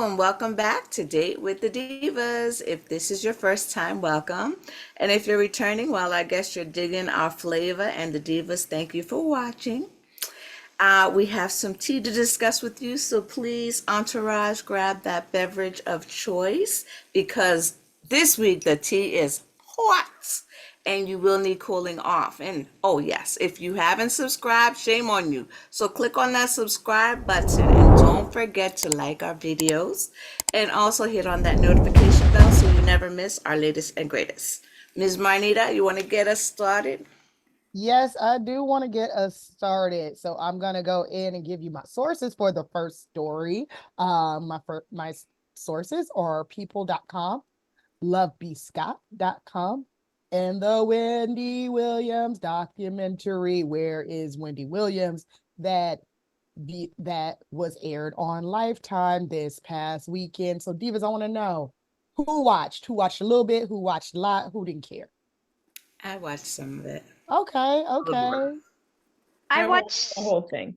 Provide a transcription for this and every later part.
and welcome back to Date with the Divas. If this is your first time, welcome. And if you're returning, well, I guess you're digging our flavor and the Divas, thank you for watching. We have some tea to discuss with you, so please, entourage, grab that beverage of choice because this week the tea is hot and you will need cooling off. And oh, yes, if you haven't subscribed, shame on you. So click on that subscribe button and don't forget to like our videos and also hit on that notification bell so you never miss our latest and greatest. Ms. Marnita, you want to get us started? Yes, I do want to get us started. So I'm gonna go in and give you my sources for the first story. My sources are people.com, lovebscott.com, and the Wendy Williams documentary, Where is Wendy Williams? That was aired on Lifetime this past weekend. So Divas, I want to know who watched a little bit, who watched a lot, who didn't care. I watched some of it. Okay, Good work. okay. I I watched the watch whole thing.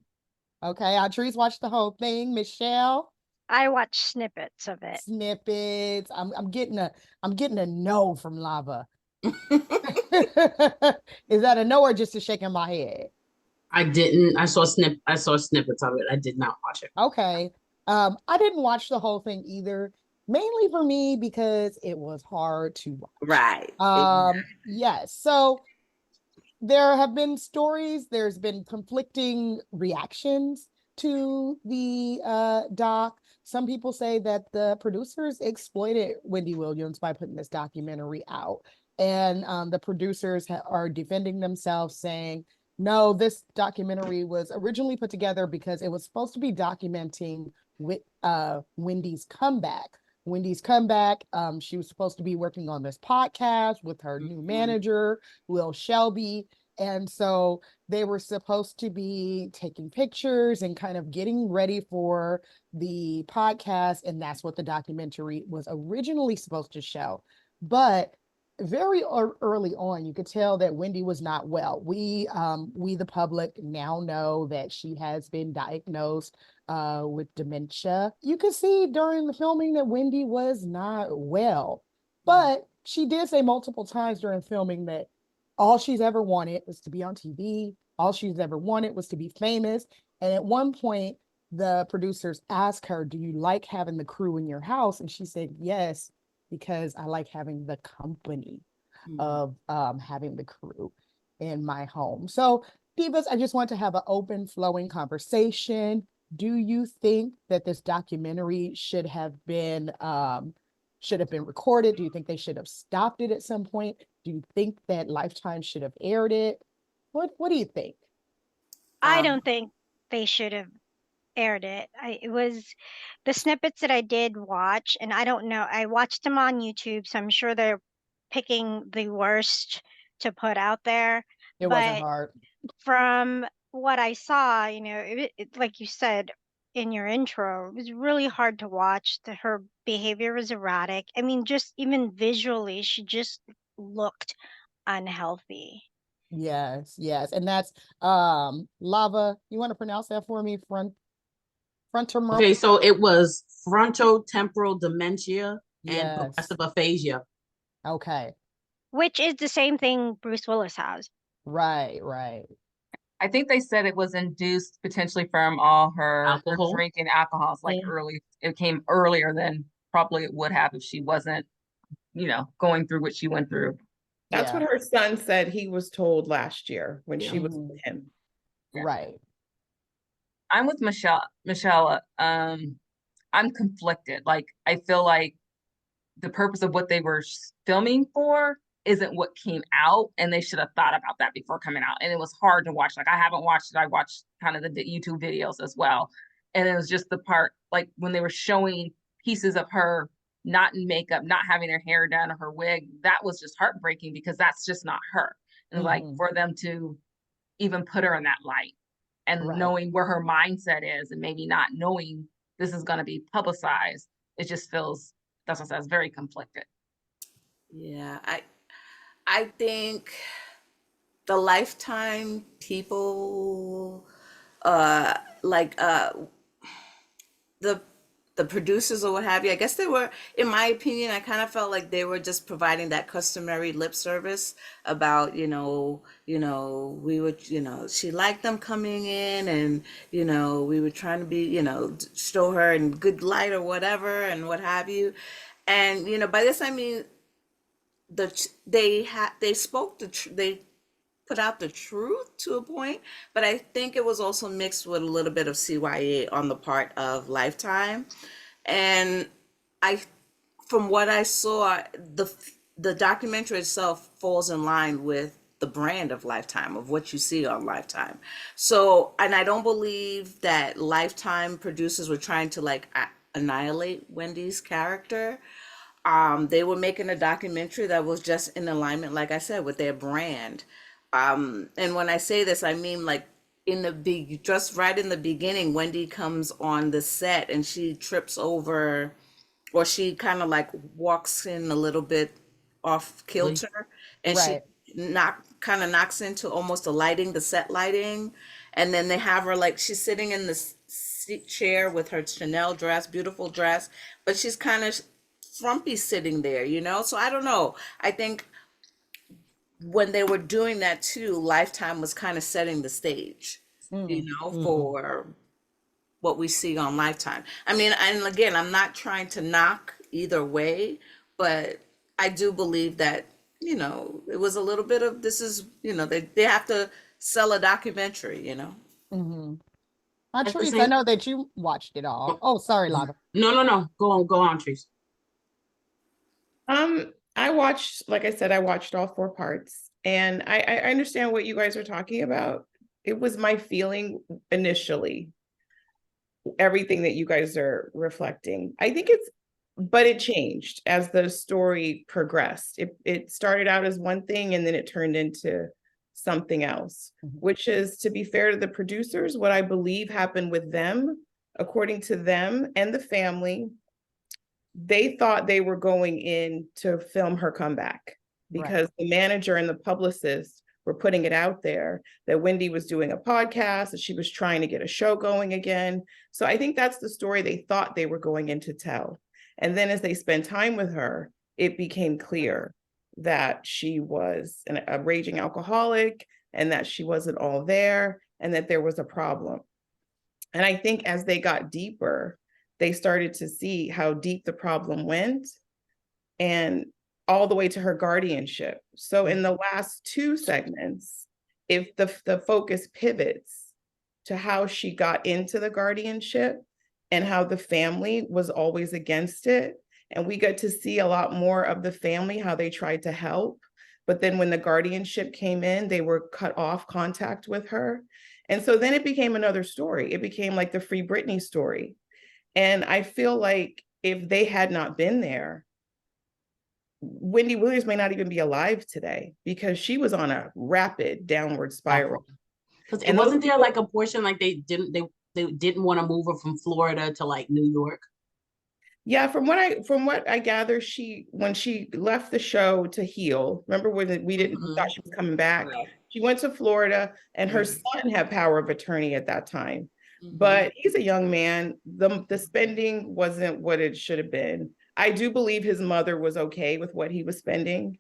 Okay, Audrey's watched the whole thing. Michelle, I watch snippets of it. snippets. I'm getting a no from Lava. Is that a no or just a shaking my head? I didn't. I saw snippets of it. I did not watch it. Okay. I didn't watch the whole thing either, mainly for me because it was hard to watch. Right. Yes. So there have been stories, there's been conflicting reactions to the doc. Some people say that the producers exploited Wendy Williams by putting this documentary out. And the producers are defending themselves, saying, no, this documentary was originally put together because it was supposed to be documenting with Wendy's comeback. Wendy's comeback. She was supposed to be working on this podcast with her new manager, Will Shelby. And so they were supposed to be taking pictures and kind of getting ready for the podcast. And that's what the documentary was originally supposed to show. But very early on, you could tell that Wendy was not well. We, the public, now know that she has been diagnosed with dementia. You could see during the filming that Wendy was not well, but she did say multiple times during filming that all she's ever wanted was to be on TV. All she's ever wanted was to be famous. And at one point, the producers asked her, do you like having the crew in your house? And she said, yes, because I like having the company of having the crew in my home. So, Divas, I just want to have an open, flowing conversation. Do you think that this documentary should have been recorded? Do you think they should have stopped it at some point? Do you think that Lifetime should have aired it? What do you think? I don't think they should have aired it. It was the snippets that I did watch, and I don't know. I watched them on YouTube, so I'm sure they're picking the worst to put out there. It wasn't But hard. from what I saw, like you said in your intro, it was really hard to watch. Her behavior was erratic. I mean, just even visually, she just looked unhealthy. Yes, yes. And that's Lava. You want to pronounce that for me? Frontal. Okay, so it was frontotemporal dementia and Yes. progressive aphasia. Okay. Which is the same thing Bruce Willis has. Right, right. I think they said it was induced potentially from all her Alcohol. drinking alcohols, like early. It came earlier than probably it would have if she wasn't, going through what she went through. That's what her son said he was told last year when she was with him. Right. I'm with Michelle. I'm conflicted. Like, I feel like the purpose of what they were filming for isn't what came out, and they should have thought about that before coming out. And it was hard to watch. Like, I haven't watched it. I watched kind of the YouTube videos as well. And it was just the part, like, when they were showing pieces of her not in makeup, not having her hair done or her wig, that was just heartbreaking because that's just not her. And like, for them to even put her in that light and knowing where her mindset is and maybe not knowing this is going to be publicized, it just feels, that's what I said, very conflicted. Yeah, I think the Lifetime people, like the the producers or what have you. I guess they were, in my opinion, I kind of felt like they were just providing that customary lip service about, we would, she liked them coming in, and, we were trying to be, show her in good light or whatever and what have you. And, by this I mean they spoke they put out the truth to a point, but I think it was also mixed with a little bit of CYA on the part of Lifetime. And I, from what I saw, the documentary itself falls in line with the brand of Lifetime, of what you see on Lifetime. So, and I don't believe that Lifetime producers were trying to like annihilate Wendy's character. They were making a documentary that was just in alignment, like I said, with their brand. And when I say this, I mean like in the big, just right in the beginning, Wendy comes on the set and she trips over, or she kind of like walks in a little bit off kilter, and Right. she knocks into almost the set lighting, and then they have her like she's sitting in this chair with her Chanel dress, beautiful dress, but she's kind of frumpy sitting there, So I don't know. I think when they were doing that too, Lifetime was kind of setting the stage, for what we see on Lifetime. I mean, and again, I'm not trying to knock either way, but I do believe that, it was a little bit of this is, they have to sell a documentary, Mm-hmm. At the Trees, I same, know that you watched it all. Oh, sorry, Lava. no. Go on, Trees. I watched, like I said, I watched all 4 parts, and I understand what you guys are talking about. It was my feeling initially, everything that you guys are reflecting. I think but it changed as the story progressed. It started out as one thing, and then it turned into something else, which is, to be fair to the producers, what I believe happened with them, according to them and the family, they thought they were going in to film her comeback, because the manager and the publicist were putting it out there that Wendy was doing a podcast, that she was trying to get a show going again. So I think that's the story they thought they were going in to tell. And then as they spent time with her, it became clear that she was a raging alcoholic, and that she wasn't all there, and that there was a problem. And I think as they got deeper, they started to see how deep the problem went, and all the way to her guardianship. So in the last 2 segments, if the focus pivots to how she got into the guardianship and how the family was always against it, and we got to see a lot more of the family, how they tried to help. But then when the guardianship came in, they were cut off contact with her. And so then it became another story. It became like the Free Britney story. And I feel like if they had not been there, Wendy Williams may not even be alive today, because she was on a rapid downward spiral. Because it wasn't there like a portion like they didn't want to move her from Florida to like New York. Yeah, from what I gather, when she left the show to heal, remember when we thought she was coming back? Right. She went to Florida, and her son had power of attorney at that time. But he's a young man. The spending wasn't what it should have been. I do believe his mother was okay with what he was spending,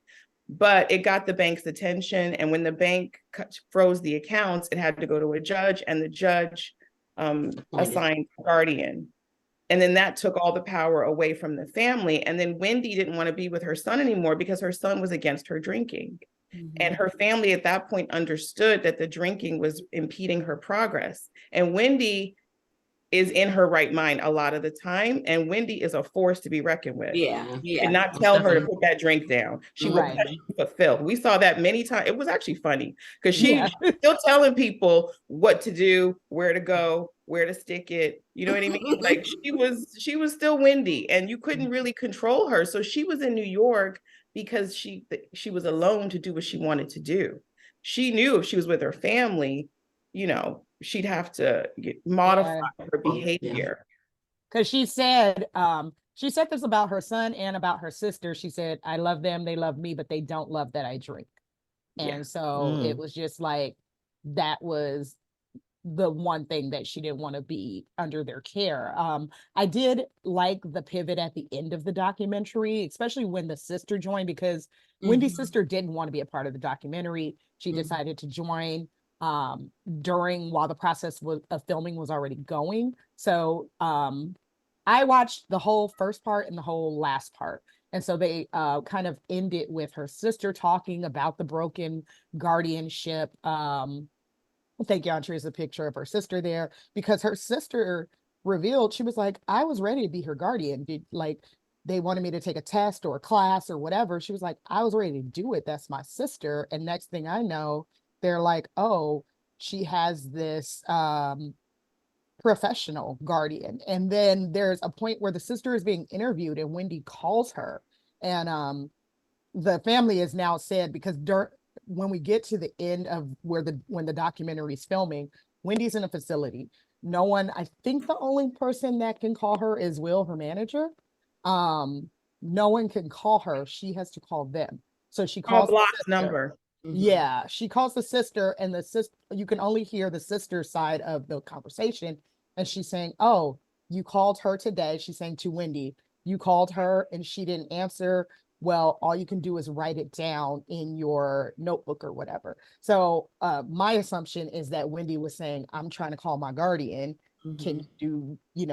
but it got the bank's attention. And when the bank froze the accounts, it had to go to a judge, and the judge assigned a guardian. And then that took all the power away from the family. And then Wendy didn't want to be with her son anymore, because her son was against her drinking. And her family at that point understood that the drinking was impeding her progress. And Wendy is in her right mind a lot of the time. And Wendy is a force to be reckoned with. Yeah. And not tell her to put that drink down. She will push you for filth. We saw that many times. It was actually funny, because she's still telling people what to do, where to go, where to stick it. You know what I mean? Like she was still Wendy, and you couldn't really control her. So she was in New York because she was alone to do what she wanted to do. She knew if she was with her family, she'd have to modify her behavior. Because she said this about her son and about her sister. She said, I love them, they love me, but they don't love that I drink. And so it was just like, that was the one thing that she didn't want to be under their care. I did like the pivot at the end of the documentary, especially when the sister joined, because Wendy's sister didn't want to be a part of the documentary. She decided to join while the process of filming was already going. So I watched the whole first part and the whole last part. And so they kind of ended with her sister talking about the broken guardianship. Thank you, Andrea, is a picture of her sister there, because her sister revealed, she was like, I was ready to be her guardian. Like, they wanted me to take a test or a class or whatever. She was like, I was ready to do it. That's my sister. And next thing I know, they're like, oh, she has this professional guardian. And then there's a point where the sister is being interviewed and Wendy calls her. And the family is now said, because when we get to the end of when the documentary is filming, Wendy's in a facility. No one, I think the only person that can call her is Will, her manager. No one can call her. She has to call them. So she calls the block sister. number. Yeah, she calls the sister, and the sister, you can only hear the sister's side of the conversation. And she's saying, oh, you called her today. She's saying to Wendy, you called her and she didn't answer. Well, all you can do is write it down in your notebook or whatever. So my assumption is that Wendy was saying, I'm trying to call my guardian. Can you do,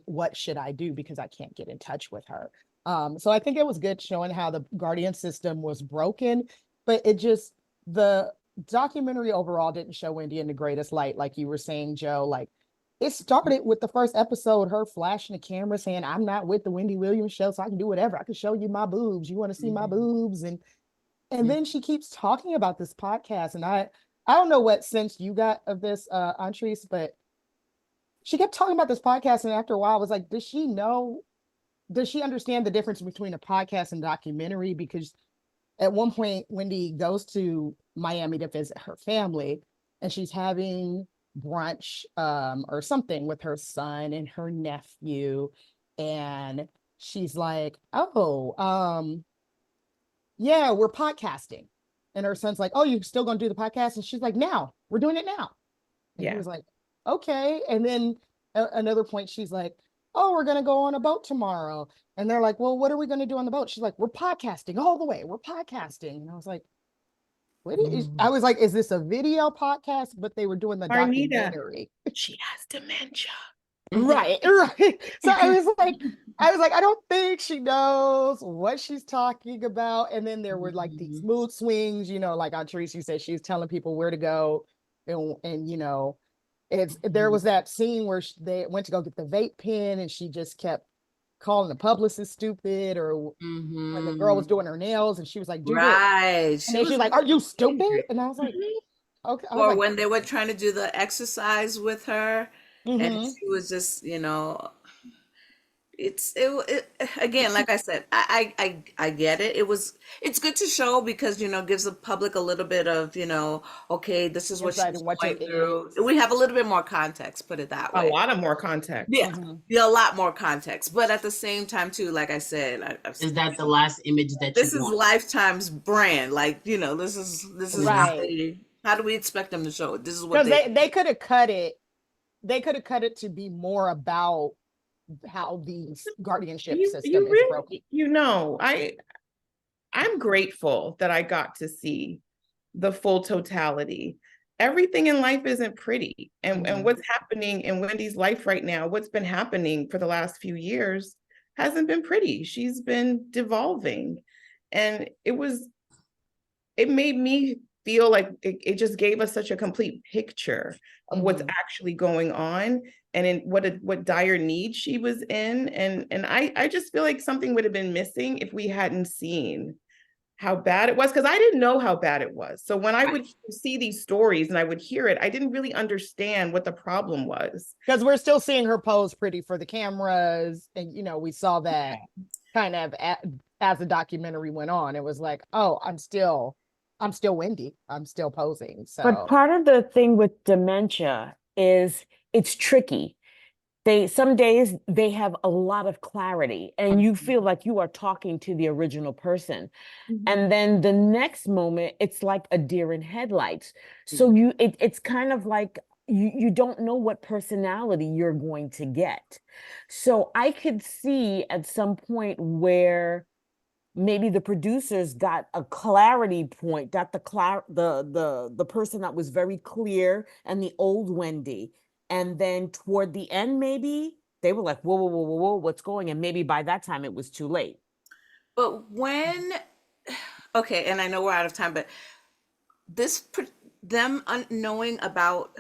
what should I do? Because I can't get in touch with her. So I think it was good showing how the guardian system was broken, but the documentary overall didn't show Wendy in the greatest light. Like you were saying, Joe, like, it started with the first episode, her flashing the camera saying, I'm not with the Wendy Williams show, so I can do whatever. I can show you my boobs. You want to see my boobs? And then she keeps talking about this podcast. And I don't know what sense you got of this, Antrese, but she kept talking about this podcast. And after a while, I was like, does she understand the difference between a podcast and documentary? Because at one point, Wendy goes to Miami to visit her family, and she's having brunch or something with her son and her nephew, and she's like, oh, yeah, we're podcasting. And her son's like, oh, you're still gonna do the podcast? And she's like, now, we're doing it now. And he was like, okay. And then another point, she's like, oh, we're gonna go on a boat tomorrow. And they're like, well, what are we gonna do on the boat? She's like, we're podcasting all the way, we're podcasting. And I was like, I was like, is this a video podcast? But they were doing the documentary. She has dementia. Right. So I was like, I don't think she knows what she's talking about. And then there were like these mood swings, like Antrese, you said she was telling people where to go. And there was that scene where they went to go get the vape pen and she just kept calling the publicist stupid, or when the girl was doing her nails and she was like, do Right. it. And then she's like, are you stupid? And I was like, okay. Or when they were trying to do the exercise with her and she was just, again, like I said, I get it. It's good to show because, gives the public a little bit of, okay, this is what she's going through. We have a little bit more context, put it that way. A lot of more context. Yeah, a lot more context. But at the same time, too, like I said, is that the last image that this you is want? Lifetime's brand? Like, this is right. How do we expect them to show it? This is what they could have cut it. They could have cut it to be more about how the guardianship system is broken. I'm grateful that I got to see the full totality. Everything in life isn't pretty. And what's happening in Wendy's life right now, what's been happening for the last few years hasn't been pretty. She's been devolving. And it made me feel like it just gave us such a complete picture of what's actually going on and in what dire need she was in. And I just feel like something would have been missing if we hadn't seen how bad it was, because I didn't know how bad it was. So when I would see these stories and I would hear it, I didn't really understand what the problem was. Because we're still seeing her pose pretty for the cameras. And, we saw that kind of as the documentary went on. It was like, oh, I'm still Wendy. I'm still posing. So, but part of the thing with dementia is it's tricky. Some days they have a lot of clarity and you feel like you are talking to the original person. And then the next moment, it's like a deer in headlights. So it's kind of like you don't know what personality you're going to get. So I could see at some point where maybe the producers got a clarity point, got the person that was very clear and the old Wendy. And then toward the end, maybe they were like, whoa, whoa, whoa, whoa, whoa, what's going? And maybe by that time it was too late. But when, okay, and I know we're out of time, but them knowing about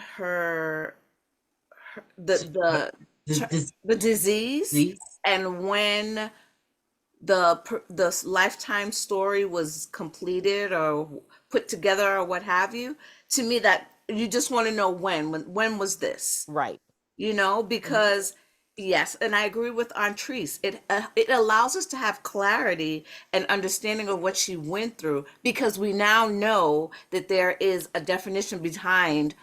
the the disease, and when the lifetime story was completed or put together or what have you, to me that you just want to know when was this, Right. because yes, and I agree with Antrice. It allows us to have clarity and understanding of what she went through, because we now know that there is a definition behind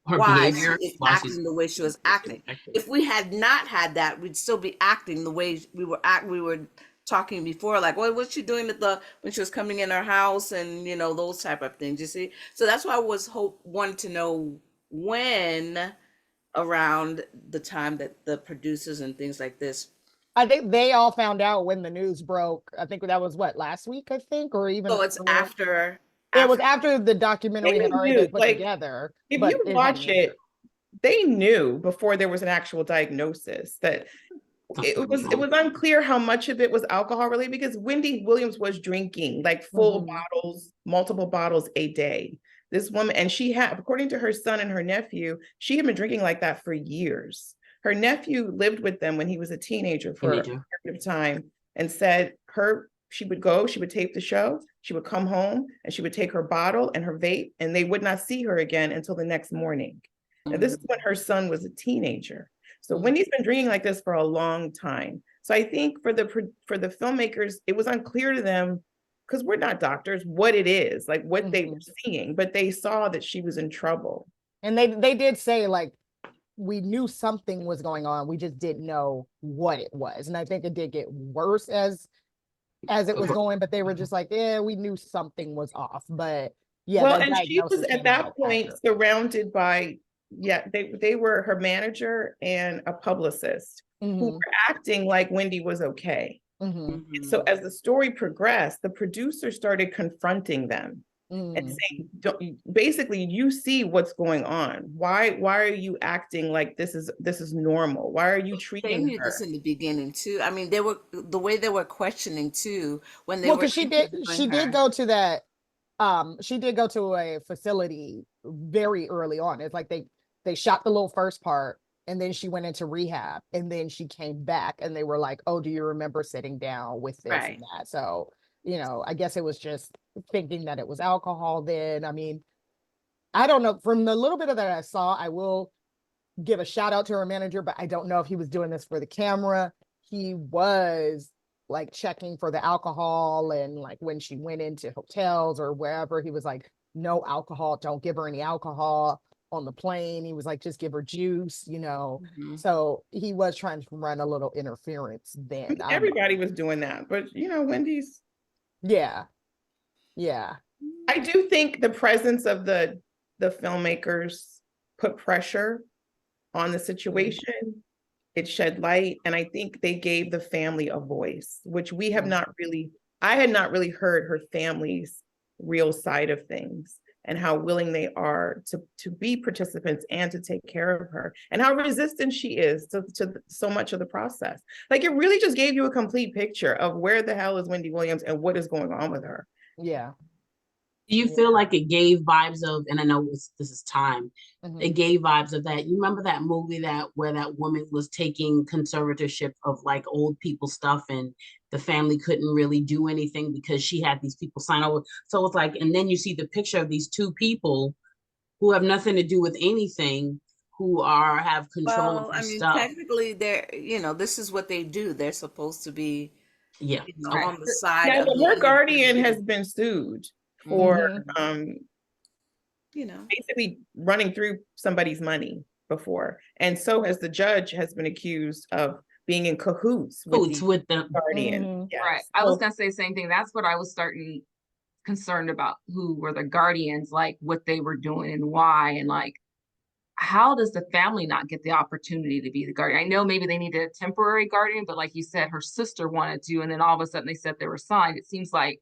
Her why behavior, she is why she's acting the way she was acting. If we had not had that, we'd still be acting the way we were talking before, like, what was she doing when she was coming in her house, and those type of things, you see. So that's why I wanted to know when, around the time that the producers and things like this. I think they all found out when the news broke. I think that was what, last week, I think, or even So it's earlier. after. It was after the documentary They had already knew, been put like, together. if but you it watch hadn't aired. it, they knew before there was an actual diagnosis that it was unclear how much of it was alcohol related, because Wendy Williams was drinking like full bottles, multiple bottles a day. This woman, and she had, according to her son and her nephew, she had been drinking like that for years. Her nephew lived with them when he was a teenager for a period of time, and said she would tape the show, she would come home and she would take her bottle and her vape, and they would not see her again until the next morning. And this is when her son was a teenager. So Wendy's been drinking like this for a long time. So I think for the filmmakers, it was unclear to them, because we're not doctors, what it is, like what they were seeing, but they saw that she was in trouble. And they did say, like, we knew something was going on, we just didn't know what it was. And I think it did get worse as it was going, but they were just like, yeah, we knew something was off. But yeah, well, that and she was diagnosis at came that out point after. surrounded by, they were her manager and a publicist who were acting like Wendy was okay. So as the story progressed, the producer started confronting them and saying, basically, you see what's going on. Why are you acting like this is normal? Why are you They treating knew her? this in the beginning too. I mean, the way they were questioning too, when they Well, were because she did interviewing her. go to that, she did go to a facility very early on. It's like they shot the little first part, and then she went into rehab, and then she came back, and they were like, oh, do you remember sitting down with this and that? So, I guess it was just thinking that it was alcohol then. I mean, I don't know. From the little bit of that I saw, I will give a shout out to her manager, but I don't know if he was doing this for the camera. He was like checking for the alcohol, and like when she went into hotels or wherever, he was like, no alcohol, don't give her any alcohol. On the plane, he was like, just give her juice, So he was trying to run a little interference then. Everybody was doing that, but Wendy's. Yeah. I do think the presence of the filmmakers put pressure on the situation. It shed light, and I think they gave the family a voice, which I had not really heard her family's real side of things, and how willing they are to be participants and to take care of her, and how resistant she is to so much of the process. Like, it really just gave you a complete picture of where the hell is Wendy Williams and what is going on with her. Yeah. Do you feel like it gave vibes of, and I know this is time, it gave vibes of that? You remember that movie where that woman was taking conservatorship of like old people stuff, and the family couldn't really do anything because she had these people sign over. So it's like, and then you see the picture of these two people who have nothing to do with anything, who have control of their stuff. Technically, they're, this is what they do. They're supposed to be, on the side. Yeah, but her guardian has been sued for basically running through somebody's money before, and so has the judge has been accused of being in cahoots with the guardian. Yes. Right. I was gonna say the same thing. That's what I was starting concerned about, who were the guardians, like what they were doing and why, and like how does the family not get the opportunity to be the guardian? I know maybe they needed a temporary guardian, but like you said, her sister wanted to, and then all of a sudden they said they were signed. It seems like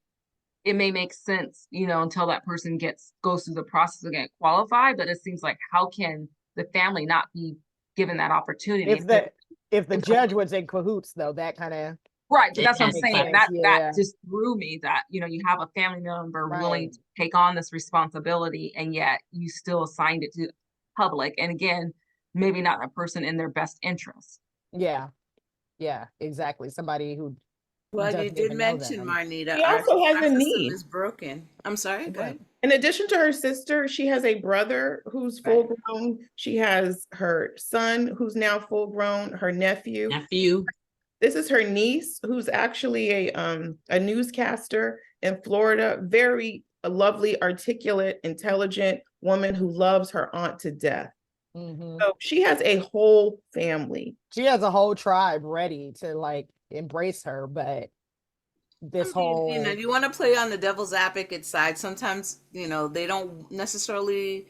it may make sense, you know, until that person goes through the process of getting qualified. But it seems like, how can the family not be given that opportunity? If the judge was in cahoots, though, that kind of Right, but that's what I'm makes saying. sense. That Yeah. just threw me, that, you know, you have a family member willing Right. to take on this responsibility, and yet you still assigned it to public. And again, maybe not a person in their best interest. Yeah, exactly. Somebody who Well, you doesn't did even know mention, them. Marnita, She also has our a system niece. is broken. I'm sorry, go ahead. In addition to her sister, she has a brother who's full grown. She has her son who's now full grown, her nephew. This is her niece, who's actually a newscaster in Florida. Very lovely, articulate, intelligent woman who loves her aunt to death. So she has a whole family. She has a whole tribe ready to like embrace her, but this whole, you know, you want to play on the devil's advocate side. Sometimes, you know, they don't necessarily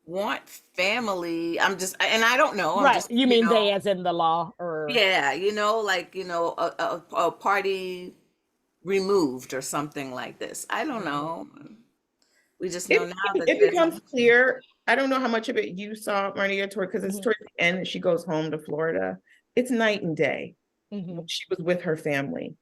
want family. And I don't know. I'm right. just, You mean they as in the law, or yeah, you know, like, you know, a party removed or something like this. I don't know. We just know now that It becomes clear. I don't know how much of it you saw, Marnia, because it's towards the end that she goes home to Florida. It's night and day. She was with her family.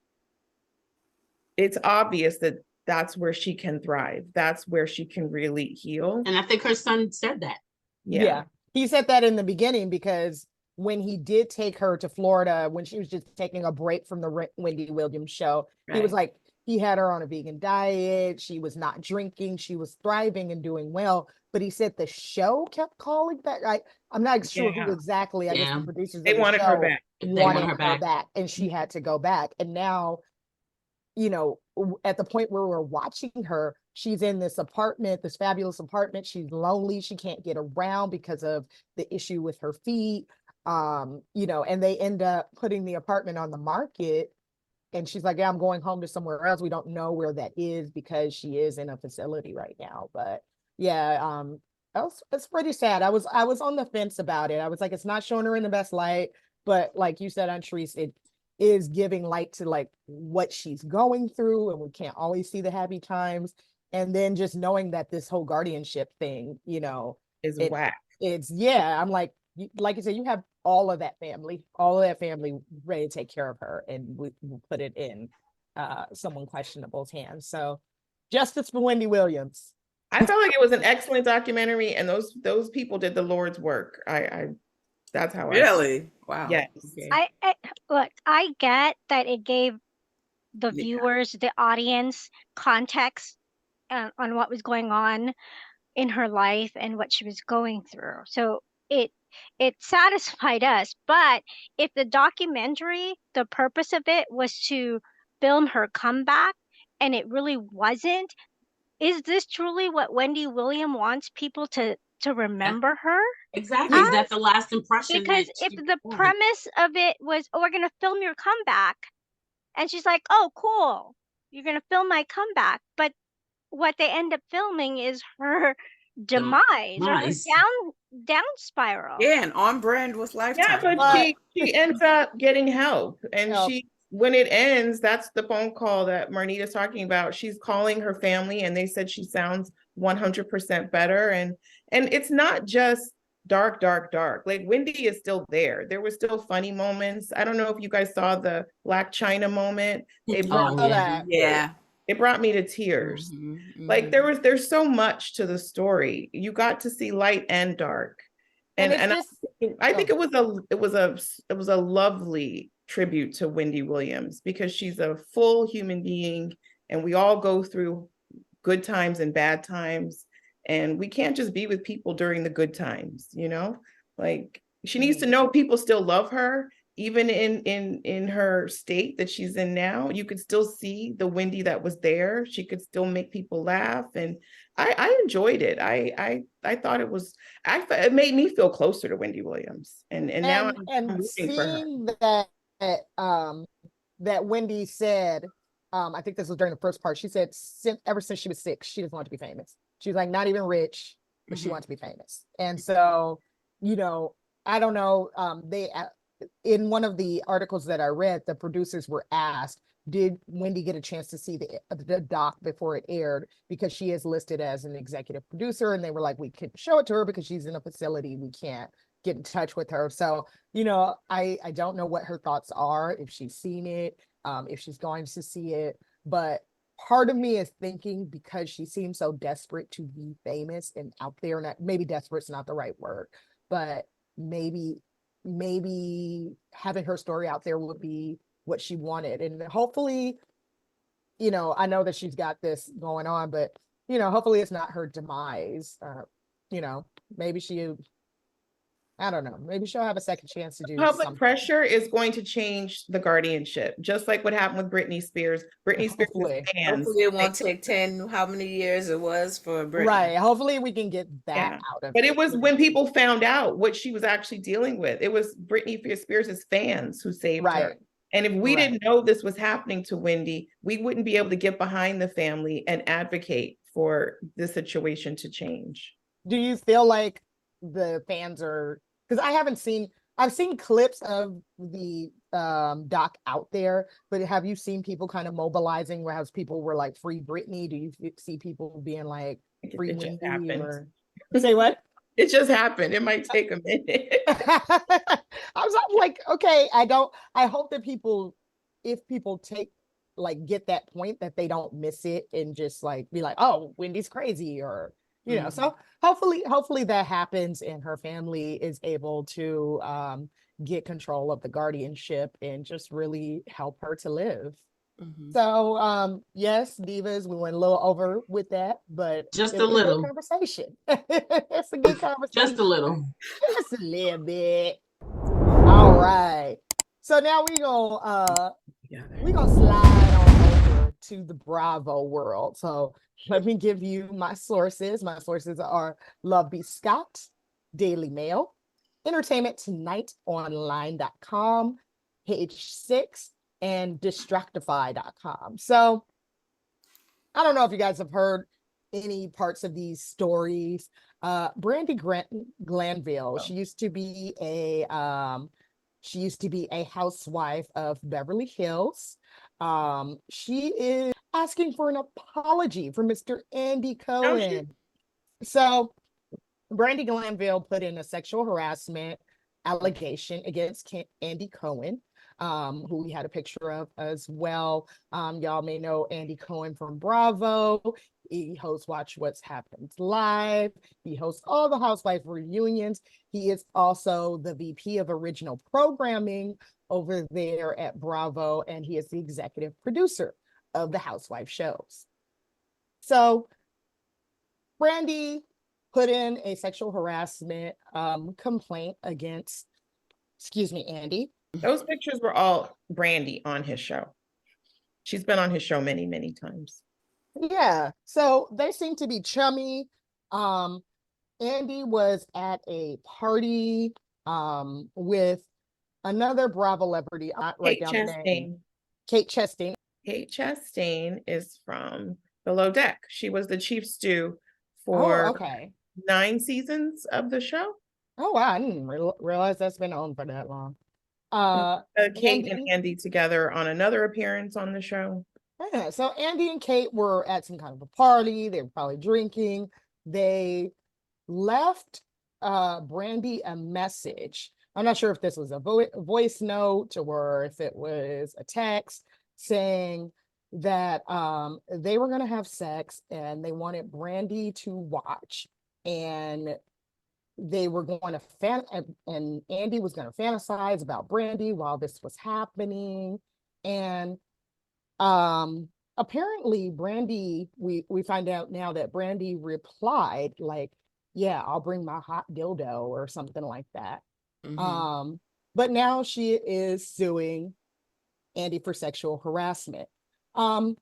It's obvious that that's where she can thrive. That's where she can really heal. And I think her son said that. Yeah. He said that in the beginning, because when he did take her to Florida, when she was just taking a break from the Wendy Williams show, he was like, he had her on a vegan diet. She was not drinking. She was thriving and doing well. But he said the show kept calling back. I'm not sure who exactly. I guess the producers they of the wanted show her back. wanted her back, and she had to go back. And now, you know, at the point where we're watching her, she's in this apartment, this fabulous apartment. She's lonely. She can't get around because of the issue with her feet. You know, and they end up putting the apartment on the market. And she's like, yeah, I'm going home to somewhere else. We don't know where that is because she is in a facility right now. But yeah, it's pretty sad. I was on the fence about it. I was like, it's not showing her in the best light. But like you said, Antrese, it is giving light to like what she's going through, and we can't always see the happy times. And then just knowing that this whole guardianship thing, you know, is whack. I'm like you said, you have all of that family ready to take care of her, and we put it in someone questionable's hands. So justice for Wendy Williams. I felt like it was an excellent documentary, and those people did the Lord's work. That's how really. Wow. Yes. Okay. I look, I get that it gave the viewers, the audience, context on what was going on in her life and what she was going through. So it satisfied us. But if the documentary, the purpose of it was to film her comeback, and it really wasn't, is this truly what Wendy Williams wants people to remember her? Exactly. Is that the last impression? Because if the premise of it was, oh, we're going to film your comeback, and she's like, oh, cool, you're going to film my comeback. But what they end up filming is her demise or her down spiral. Yeah, and on brand with Lifetime. Yeah, but she ends up getting help. And when it ends, that's the phone call that Marnita's talking about. She's calling her family, and they said she sounds 100% better. And it's not just dark. Like, Wendy is still there. There were still funny moments. I don't know if you guys saw the Black China moment. It brought it brought me to tears. Like, there's so much to the story. You got to see light and dark. And I think it was a lovely tribute to Wendy Williams, because she's a full human being, and we all go through good times and bad times, and we can't just be with people during the good times, you know? Like, she needs to know people still love her, even in her state that she's in now. You could still see the Wendy that was there. She could still make people laugh, and I enjoyed it. I thought it made me feel closer to Wendy Williams, and now I'm rooting for her. Seeing that Wendy said, I think this was during the first part, she said ever since she was 6, she doesn't want to be famous. She's like, not even rich, but she wants to be famous. And so you know, I don't know. In one of the articles that I read, the producers were asked, did Wendy get a chance to see the doc before it aired? Because she is listed as an executive producer, and they were like, we couldn't show it to her because she's in a facility. We can't get in touch with her. So, you know, I don't know what her thoughts are, if she's seen it, if she's going to see it. But part of me is thinking, because she seems so desperate to be famous and out there, and maybe desperate's not the right word, but maybe having her story out there would be what she wanted. And hopefully, you know, I know that she's got this going on, but, you know, hopefully it's not her demise. You know, maybe I don't know, maybe she'll have a second chance to do Public something. pressure is going to change the guardianship, just like what happened with Britney Spears. Britney Spears' Hopefully. fans. Hopefully it won't take 10, how many years it was for Britney. Right. Hopefully we can get that Yeah. out of But it. it was when people found out what she was actually dealing with. It was Britney Spears' fans who saved her. Right. And if we Right. didn't know this was happening to Wendy, we wouldn't be able to get behind the family and advocate for the situation to change. Do you feel like the fans are, because I've seen clips of the doc out there, but have you seen people kind of mobilizing, whereas people were like, free Britney? Do you see people being like, free It just Wendy? happened. Or say what? It just happened. It might take a minute. I was like, okay, I hope that people, if people get that point, that they don't miss it and just like be like, oh, Wendy's crazy, or, you know. So hopefully that happens and her family is able to get control of the guardianship and just really help her to live. So yes, Divas, we went a little over with that, but Just it a was little. good conversation. It's a good conversation. Just a little. Just a little bit. All right. So now we gonna slide on over to the Bravo world. So let me give you my sources. My sources are Love B. Scott, Daily Mail, Entertainment Tonight Online.com, Page 6, and Distractify.com. So I don't know if you guys have heard any parts of these stories. Brandi Glanville, she used to be a housewife of Beverly Hills. She is asking for an apology for Mr. Andy Cohen. So Brandi Glanville put in a sexual harassment allegation against Andy Cohen, who we had a picture of as well. Y'all may know Andy Cohen from Bravo. He hosts Watch What's Happened Live. He hosts all the Housewife reunions. He is also the VP of original programming over there at Bravo, and he is the executive producer of the Housewife shows. So Brandi put in a sexual harassment complaint against, Andy. Those pictures were all Brandi on his show. She's been on his show many, many times. Yeah, so they seem to be chummy. Andy was at a party with another Bravo celebrity. Kate Chastain. Kate Chastain. Kate Chastain is from Below Deck. She was the chief stew for 9 seasons of the show. Oh wow, I didn't realize that's been on for that long. Kate and Andy together on another appearance on the show. Yeah, so Andy and Kate were at some kind of a party. They were probably drinking. They left Brandi a message. I'm not sure if this was a voice note or if it was a text, saying that they were going to have sex and they wanted Brandi to watch, and they were going to and Andy was going to fantasize about Brandi while this was happening. And apparently Brandi, we find out now that Brandi replied like, yeah, I'll bring my hot dildo or something like that. But now she is suing Andy for sexual harassment,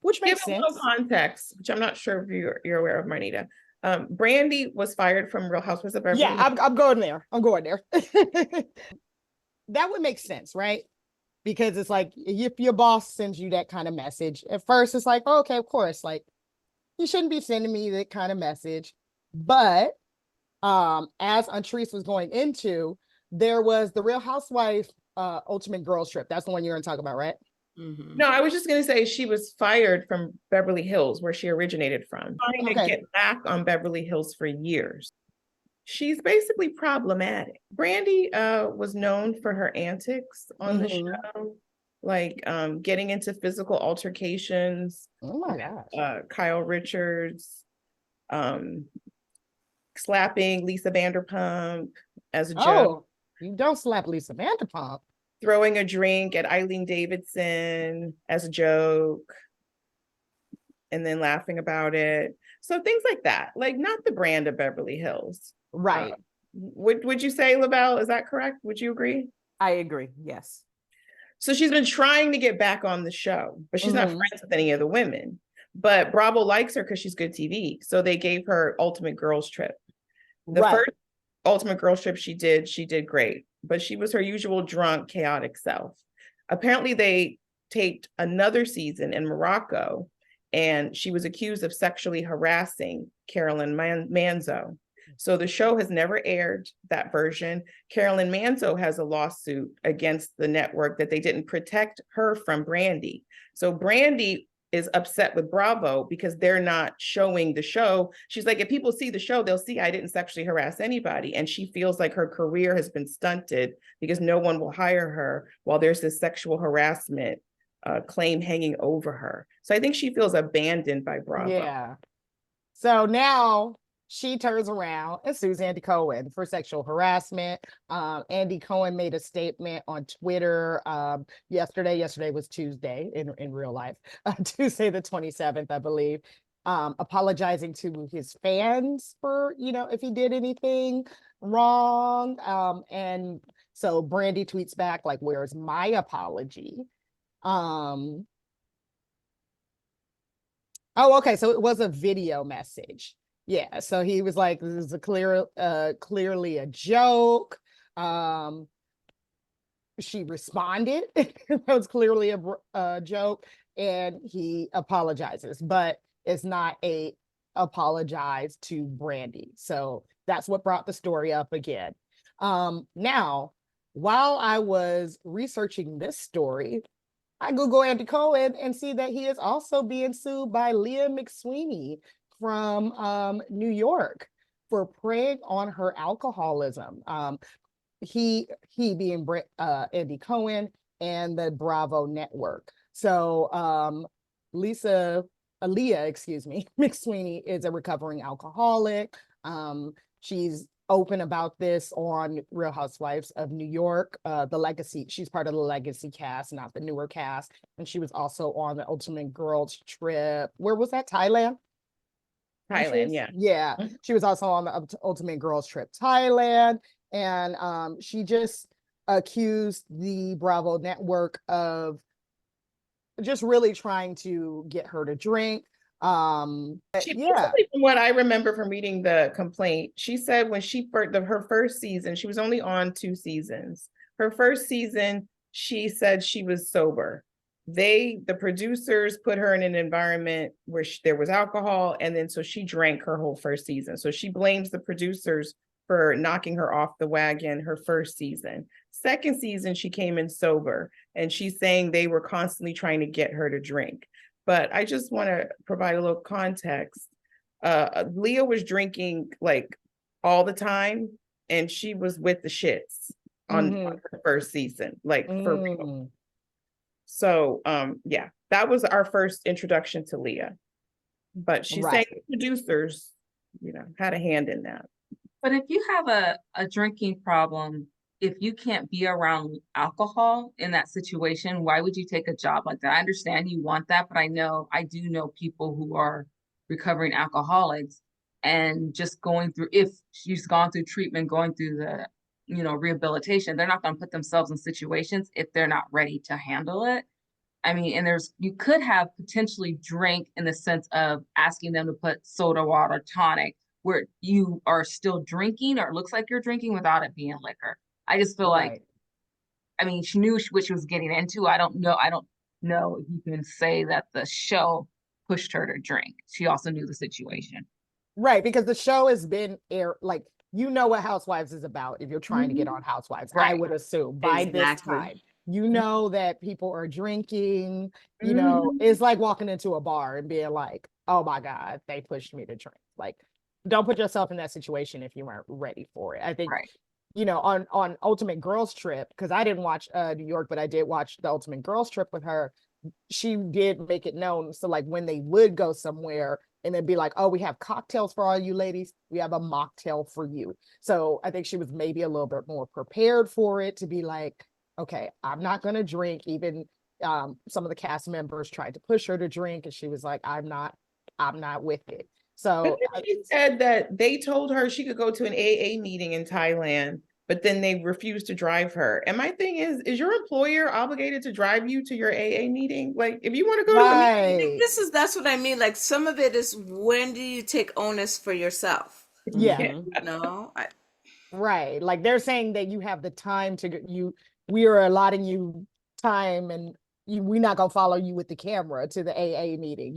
which makes sense. Give a little context, which I'm not sure if you're aware of, Marnita. Brandi was fired from Real Housewives of Beverly Hills. Yeah, I'm going there. That would make sense, right? Because it's like, if your boss sends you that kind of message, at first it's like, oh, okay, of course, like, you shouldn't be sending me that kind of message. But as Antrese was going into, there was the Real Housewife Ultimate Girls Trip. That's the one you're going to talk about, right? No, I was just going to say she was fired from Beverly Hills, where she originated from, trying to get back on Beverly Hills for years. She's basically problematic. Brandi was known for her antics on the show, like getting into physical altercations. Oh my gosh. Kyle Richards, slapping Lisa Vanderpump as a joke. You don't slap Lisa Vanderpump. Throwing a drink at Eileen Davidson as a joke, and then laughing about it. So things like that, like not the brand of Beverly Hills. Right. Would you say, Lavelle, is that correct? Would you agree? I agree. Yes. So she's been trying to get back on the show, but she's not friends with any of the women. But Bravo likes her because she's good TV. So they gave her Ultimate Girls Trip. The first Ultimate Girls Trip she did great, but she was her usual drunk, chaotic self. Apparently they taped another season in Morocco, and she was accused of sexually harassing Carolyn Manzo. So the show has never aired that version. Carolyn Manzo has a lawsuit against the network that they didn't protect her from Brandi. So Brandi is upset with Bravo because they're not showing the show. She's like, if people see the show, they'll see I didn't sexually harass anybody. And she feels like her career has been stunted because no one will hire her while there's this sexual harassment claim hanging over her. So I think she feels abandoned by Bravo. Yeah. So now she turns around and sues Andy Cohen for sexual harassment. Andy Cohen made a statement on Twitter yesterday. Yesterday was Tuesday in real life, Tuesday the 27th, I believe, apologizing to his fans for, if he did anything wrong. And so Brandi tweets back like, where's my apology? Oh, okay. So it was a video message. Yeah, so he was like, this is clearly a joke. She responded, it was clearly a joke, and he apologizes, but it's not a apologize to Brandi. So that's what brought the story up again. Now, while I was researching this story, I Google Andy Cohen and see that he is also being sued by Leah McSweeney from New York for preying on her alcoholism. He being Andy Cohen and the Bravo network. So Leah McSweeney is a recovering alcoholic. She's open about this on Real Housewives of New York, the Legacy. She's part of the Legacy cast, not the newer cast. And she was also on the Ultimate Girls Trip. Where was that? Thailand, yeah. Yeah. She was also on the Ultimate Girls Trip Thailand. And she just accused the Bravo network of just really trying to get her to drink. From what I remember from reading the complaint, she said when her first season, she was only on 2 seasons. Her first season, she said she was sober. The producers put her in an environment where there was alcohol, and then so she drank her whole first season. So she blames the producers for knocking her off the wagon her first season. Second season, she came in sober, and she's saying they were constantly trying to get her to drink. But I just want to provide a little context. Leah was drinking like all the time, and she was with the shits on her first season, like for real. So yeah, that was our first introduction to Leah. But she's saying the producers, had a hand in that. But if you have a drinking problem, if you can't be around alcohol in that situation, why would you take a job like that? I understand you want that, but I do know people who are recovering alcoholics and just if she's gone through treatment, going through the, rehabilitation, they're not going to put themselves in situations if they're not ready to handle it. I mean, and you could have potentially drink in the sense of asking them to put soda water, tonic, where you are still drinking, or it looks like you're drinking without it being liquor. I just feel like, I mean, she knew what she was getting into. I don't know if you can say that the show pushed her to drink. She also knew the situation. Right, because the show has been you know what Housewives is about if you're trying to get on Housewives. I Right. would assume by this Exactly. time, you know that people are drinking, you Mhm. know, it's like walking into a bar and being like, oh my God, they pushed me to drink. Like, don't put yourself in that situation if you weren't ready for it. I think, Right. you know, on Ultimate Girls Trip, because I didn't watch New York, but I did watch the Ultimate Girls Trip with her. She did make it known. So like when they would go somewhere and they'd be like, oh, we have cocktails for all you ladies. We have a mocktail for you. So I think she was maybe a little bit more prepared for it to be like, okay, I'm not going to drink. Even some of the cast members tried to push her to drink. And she was like, I'm not with it. So But then she said that they told her she could go to an AA meeting in Thailand, but then they refused to drive her. And my thing is your employer obligated to drive you to your AA meeting? Like, if you want to go to a meeting, right. That's what I mean. Like some of it is, when do you take onus for yourself? Yeah. Mhm. No, Right. Like they're saying that you have the time we are allotting you time and we're not gonna follow you with the camera to the AA meeting.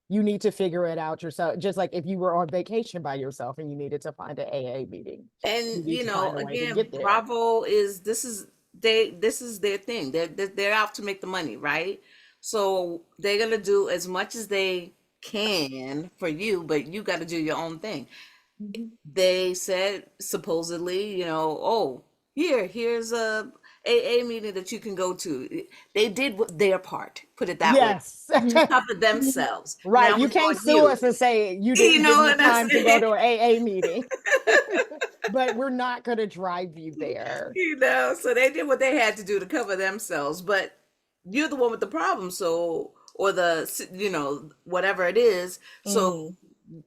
You need to figure it out yourself. Just like if you were on vacation by yourself and you needed to find an AA meeting, you and need to find a way to again, get there. Bravo is this is their thing. They're out to make the money, right? So they're gonna do as much as they can for you, but you got to do your own thing. They said supposedly, oh, here's a AA meeting that you can go to. They did their part, put it that way, Yes. cover themselves. Right. Now You it's can't on sue you. us and say you You didn't know give me what I'm time to go saying? to an AA meeting. But we're not gonna drive you there. So they did what they had to do to cover themselves, but you're the one with the problem, so, or the, whatever it is. So Mhm.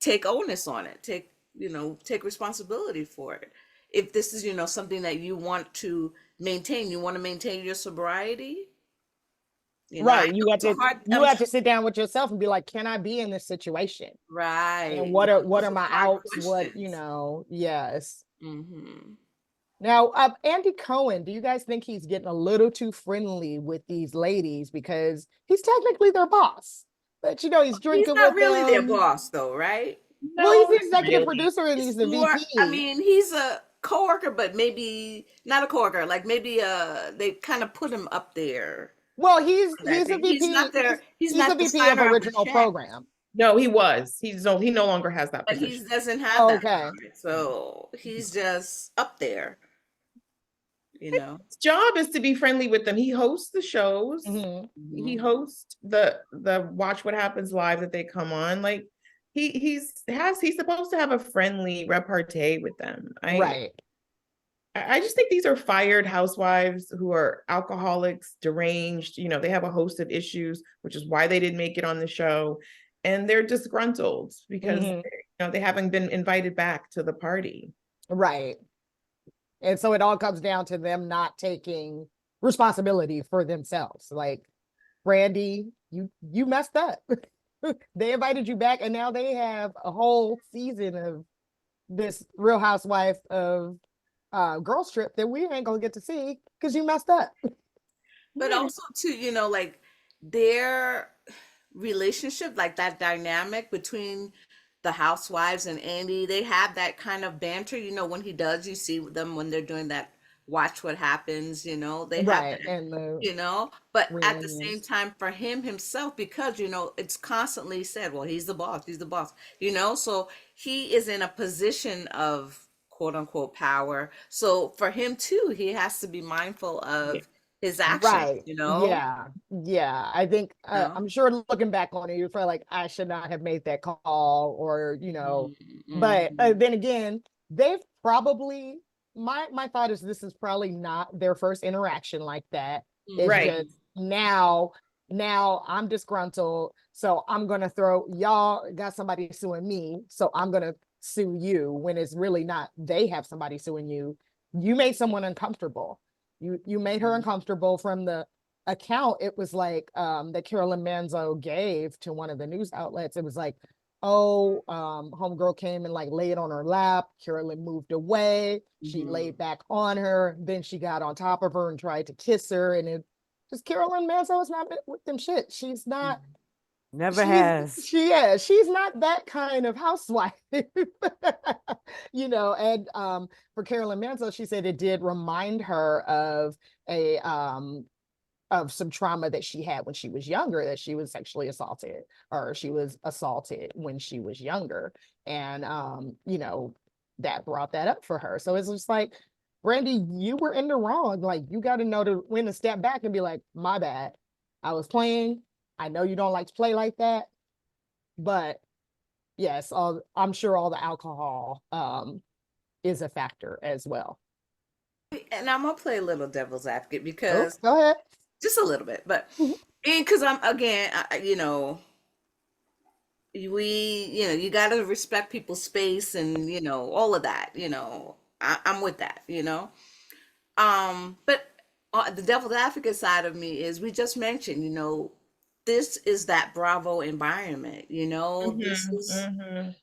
take onus on it. Take responsibility for it. If this is, something that you want to maintain, you want to maintain your sobriety. I Right. know it's a hard, You have to sit down with yourself and be like, can I be in this situation? And right. what Those are are my hard outs? questions. Yes. Hmm. Now, Andy Cohen, do you guys think he's getting a little too friendly with these ladies because he's technically their boss? But he's He's drinking not with really their them. boss, though, right? Well, he's No, the not executive really. producer and he's It's the more, I VP. mean, he's a coworker, but maybe not a coworker. Like maybe they kind of put him up there. Well, That he's a thing. He's not VP. their. He's He's the not the VP of signer of the original check, program. no, he was. He no longer has that but he position. doesn't have that Okay. power. So he's just up there. You know. His job is to be friendly with them. He hosts the shows. Hmm. He Mhm. hosts the Watch What Happens Live that they come on. Like he's supposed to have a friendly repartee with them. Right. I just think these are fired housewives who are alcoholics, deranged. They have a host of issues, which is why they didn't make it on the show. And they're disgruntled because Hmm. they haven't been invited back to the party. Right. And so it all comes down to them not taking responsibility for themselves. Like, Brandi, you messed up. They invited you back, and now they have a whole season of this Real Housewife of Girls Trip that we ain't gonna get to see because you messed up. But also too, like their relationship, like that dynamic between the housewives and Andy, they have that kind of banter, when he does, you see them when they're doing that watch what happens, they have Right. that, And the but at the same reunions. time for him himself, because it's constantly said, well, he's the boss, so he is in a position of quote unquote power. So for him too, he has to be mindful Yeah. of his actions, Right. Yeah. Yeah. I think you know? I'm sure looking back on it, you feel like I should not have made that call or, but Mhm. then again, they've probably my thought is this is probably not their first interaction like that. It's Right. just now I'm disgruntled. So I'm gonna throw y'all got somebody suing me. So I'm gonna sue you when it's really not they have somebody suing you. You made someone uncomfortable. You made her uncomfortable from the account. It was like that Carolyn Manzo gave to one of the news outlets. It was like, oh, homegirl came and like laid on her lap. Carolyn moved away. She Mhm. laid back on her. Then she got on top of her and tried to kiss her. And it just Carolyn Manzo is not with them shit. She's not Never has. She's not that kind of housewife. And for Carolyn Manzo, she said it did remind her of a of some trauma that she had when she was younger, that she was sexually assaulted, or she was assaulted when she was younger. And that brought that up for her. So it's just like, Brandi, you were in the wrong. Like, you got to know to when to step back and be like, my bad. I was playing. I know you don't like to play like that. But yes, I'm sure all the alcohol is a factor as well. And I'm gonna play a little devil's advocate Oh, because go ahead. just a little bit, but Mhm. and because I'm again, you got to respect people's space and all of that. I'm with that. But the devil's advocate side of me is we just mentioned, this is that Bravo environment.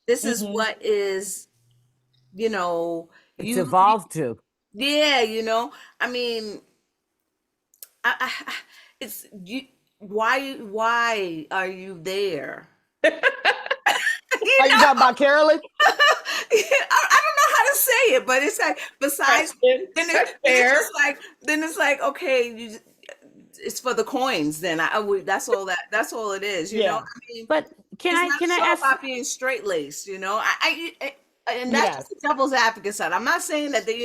This is what is, It's you, evolved to. yeah, I mean, it's you. Why are you there? Are you talking about Carolyn? I don't know how to say it, but it's like besides then That's it's fair. just like okay, it's for the coins. Then that's all it is. Yeah. I mean, But can I ask? about being straight laced? And that's just the devil's advocate side. I'm not saying that they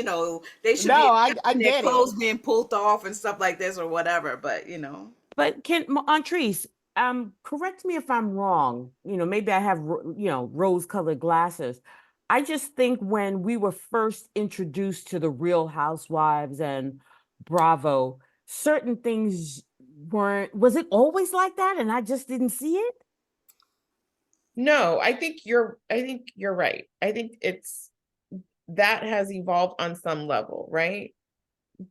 should No, I be their get it. clothes being pulled off and stuff like this or whatever. But But Antrice, correct me if I'm wrong. Maybe I have rose-colored glasses. I just think when we were first introduced to the Real Housewives and Bravo, certain things weren't. Was it always like that, and I just didn't see it? No, I think you're right. I think that has evolved on some level, right?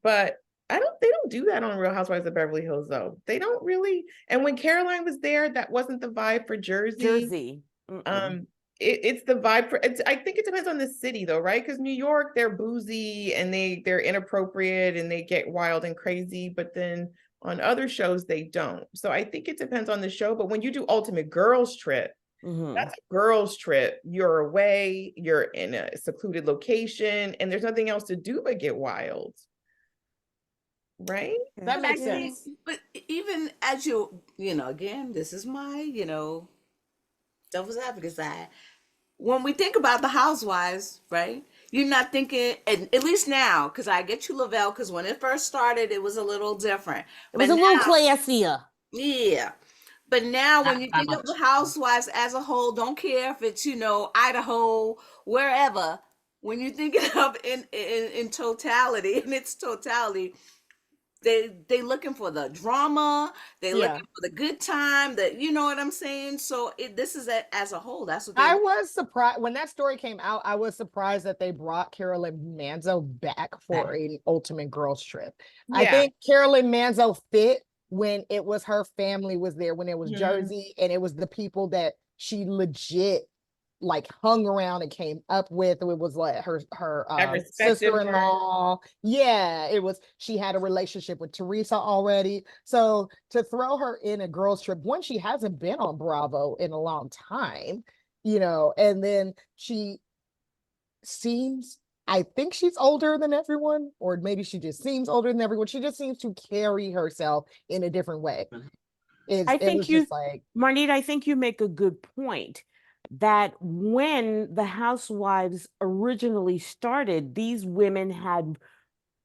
But they don't do that on Real Housewives of Beverly Hills, though. They don't really. And when Caroline was there, that wasn't the vibe for Jersey. It's the vibe for I think it depends on the city, though, right? Because New York, they're boozy and they're inappropriate and they get wild and crazy, but then on other shows they don't. So I think it depends on the show. But when you do Ultimate Girls Trip, that's a girls trip. You're away, you're in a secluded location, and there's nothing else to do but get wild. Right? That makes sense. But even as again, this is my, devil's advocate side. When we think about the housewives, right? You're not thinking, and at least now, because I get you, Lavelle, because when it first started, it was a little different. It was a little classier. Yeah. But now when you think of the housewives as a whole, don't care if it's, Idaho, wherever, when you think of in totality, in its totality, they looking for the drama, they looking for the good time, you know what I'm saying? So this is as a whole. That's what I was surprised when that story came out. I was surprised that they brought Carolyn Manzo back for an Ultimate Girls Trip. Yeah. I think Carolyn Manzo fit when it was her family was there, when it was Jersey, and it was the people that she legit hung around and came up with. It was like her sister-in-law. Yeah, it was. She had a relationship with Teresa already. So to throw her in a girls trip when she hasn't been on Bravo in a long time, and then she seems, I think she's older than everyone, or maybe she just seems older than everyone. She just seems to carry herself in a different way. Marnita, I think you make a good point that when the Housewives originally started, these women had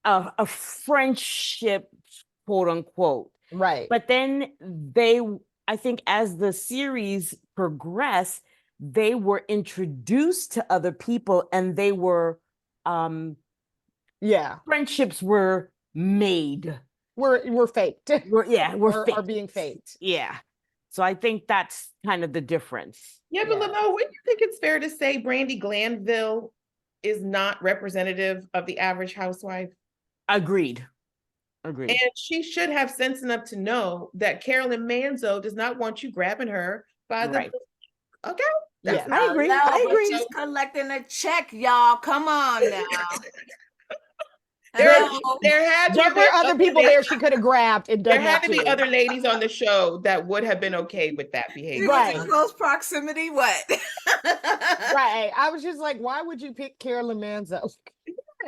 a friendship, quote unquote. Right. But then I think as the series progressed, they were introduced to other people and they were, friendships were made. We're faked. We're are being faked. Yeah. So I think that's kind of the difference. Yeah, but Lavelle, wouldn't you think it's fair to say Brandi Glanville is not representative of the average housewife? Agreed. And she should have sense enough to know that Carolyn Manzo does not want you grabbing her by the okay. I agree. She's collecting a check, y'all. Come on now. There, No. there had to There have were been other people there she could have grabbed and There done had that to be too. other ladies on the show that would have been okay with that She behavior. was Right. in close proximity. What? Right. I was just like, why would you pick Carolyn Manzo?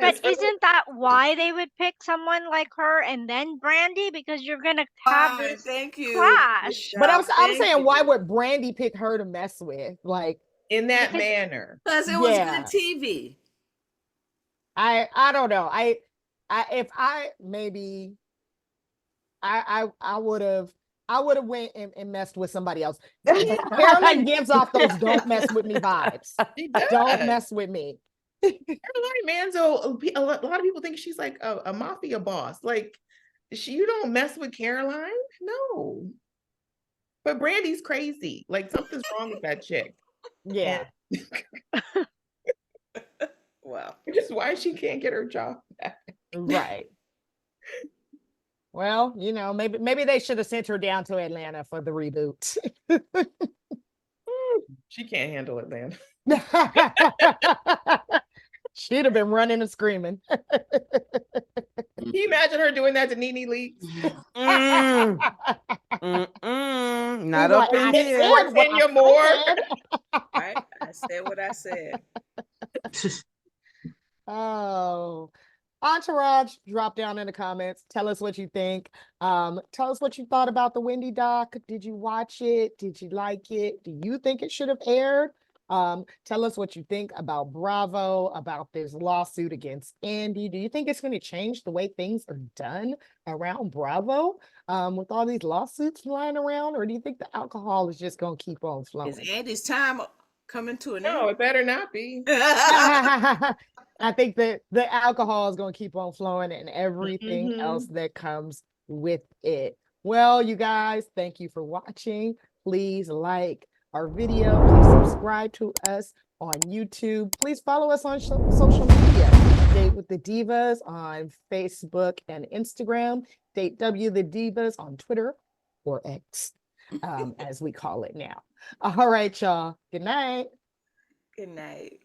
But isn't that why they would pick someone like her and then Brandy? Because you're gonna have Fine, this thank you. clash. But I'm Thank saying, why you. would Brandy pick her to mess with? Like, In that Because- manner. Because it was Yeah. good TV. I don't know. If I maybe I would have went and messed with somebody else. Carolyn gives off those "don't mess with me" vibes. She does. Don't mess with me. Caroline Manzo, a lot of people think she's like a mafia boss. Like, you don't mess with Caroline? No. But Brandy's crazy. Like, something's wrong with that chick. Yeah. Well, Which is why she can't get her job back. Right. Well, maybe they should have sent her down to Atlanta for the reboot. She can't handle it, man. She'd have been running and screaming. Can you imagine her doing that to Nene Leakes? Mm, not up in I here. said what I Kenya Moore. said. right? I said what I said. Oh, Entourage, drop down in the comments. Tell us what you think. Tell us what you thought about the Wendy doc. Did you watch it? Did you like it? Do you think it should have aired? Tell us what you think about Bravo, about this lawsuit against Andy. Do you think it's going to change the way things are done around Bravo, with all these lawsuits flying around? Or do you think the alcohol is just going to keep on flowing? Is Andy's time coming to an No, end? it better not be. I think that the alcohol is going to keep on flowing and everything Mhm. else that comes with it. Well, you guys, thank you for watching. Please like our video. Please subscribe to us on YouTube. Please follow us on social media. Date with the Divas on Facebook and Instagram. Date W the Divas on Twitter, or X, as we call it now. All right, y'all. Good night. Good night.